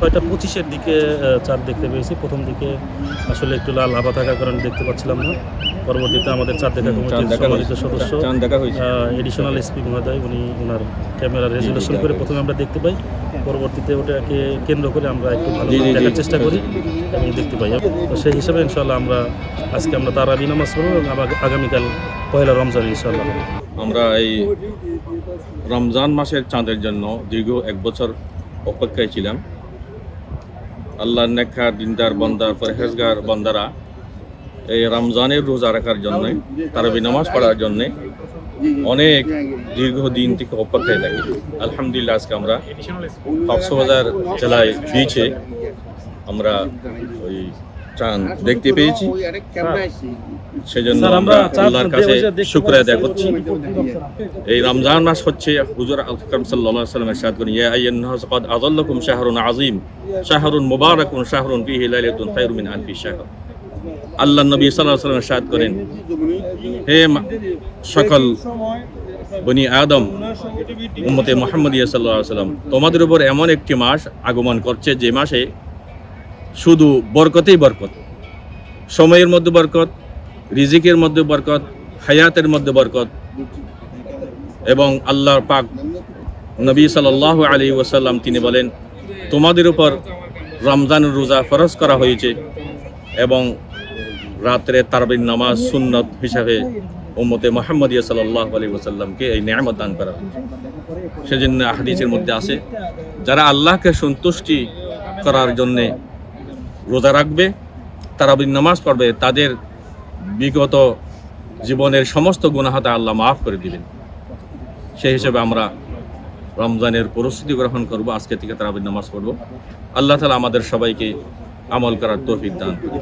6:25-এর দিকে চাঁদ দেখতে পেয়েছি। প্রথম দিকে আসলে একটু লাল আভা থাকার কারণে দেখতে পাচ্ছিলাম না। পরবর্তীতে আমাদের চাঁদ দেখা কমিটির সম্মানিত সদস্য এডিশনাল এসপি মহোদয় উনি ওনার ক্যামেরা রেজুলেশন করে প্রথমে আমরা দেখতে পাই। পরবর্তীতে ওটাকে কেন্দ্র করে আমরা একটু ভালো দেখার চেষ্টা করি এবং দেখতে পাই। তো সেই হিসাবে ইনশাআল্লাহ আজকে আমরা তারাবি নামাজ পড়ব এবং আগামীকাল পয়লা রমজান ইনশাআল্লাহ। আমরা এই রমজান মাসের চাঁদের জন্য দীর্ঘ 1 বছর অপেক্ষায় ছিলাম। আল্লাহর নেককার দিনদার বান্দা পরহেজগার বান্দারা এই রমজানের রোজা রাখার জন্য তারাবি নামাজ পড়ার জন্য অনেক দীর্ঘদিন থেকে অপেক্ষায় থাকি। আলহামদুলিল্লাহ আজকে আমরা কক্সবাজার জেলায় বিচে আমরা ওই চাঁদ দেখতে পেয়েছি। সেজন্য আমরা আল্লাহর কাছে শুকরিয়া আদায় করছি। এই রমজান মাস হচ্ছে হুজুর আকরাম সাল্লাল্লাহু আলাইহি ওয়াসাল্লাম ইরশাদ করেন, ইয়া আইয়ুহান নাস ক্বাদ আযাল্লাকুম শাহরুন আযীম শাহরুন মুবারাকুন শাহরুন ফীহি লাইলাতুন খায়রুম মিন আলফি শাহর। আল্লাহর নবী সাল্লাল্লাহু আলাইহি ওয়াসাল্লাম ইরশাদ করেন, হে সকল বনি আদম উম্মতে মুহাম্মদিয়া সাল্লাল্লাহু আলাইহি ওয়াসাল্লাম, তোমাদের উপর এমন একটি মাস আগমন করছে যে মাসে শুধু বরকতেই বরকত, সময়ের মধ্যে বরকত, রিজিকের মধ্যে বরকত, হায়াতের মধ্যে বরকত। এবং আল্লাহর পাক নবী সাল্লাল্লাহু আলাইহি ওয়াসাল্লাম তিনি বলেন, তোমাদের উপর রমজানের রোজা ফরজ করা হয়েছে এবং রাত্রে তারাবির নামাজ সুন্নত হিসাবে উম্মতে মুহাম্মদিয়া সাল্লাল্লাহু আলাইহি ওয়াসাল্লামকে এই নিয়ামত দান করা হয়েছে। সেজন্য হাদিসের মধ্যে আছে, যারা আল্লাহকে সন্তুষ্টি করার জন্যে রোজা রাখবে, তারাবির নামাজ পড়বে, তাদের বিগত জীবনের সমস্ত গুনাহতা আল্লাহ মাফ করে দিবেন। সেই হিসেবে আমরা রমজানের প্রস্তুতি গ্রহণ করব। আজকে থেকে তারাবির নামাজ পড়ব। আল্লাহ তাআলা আমাদের সবাইকে আমল করার তৌফিক দান করুন।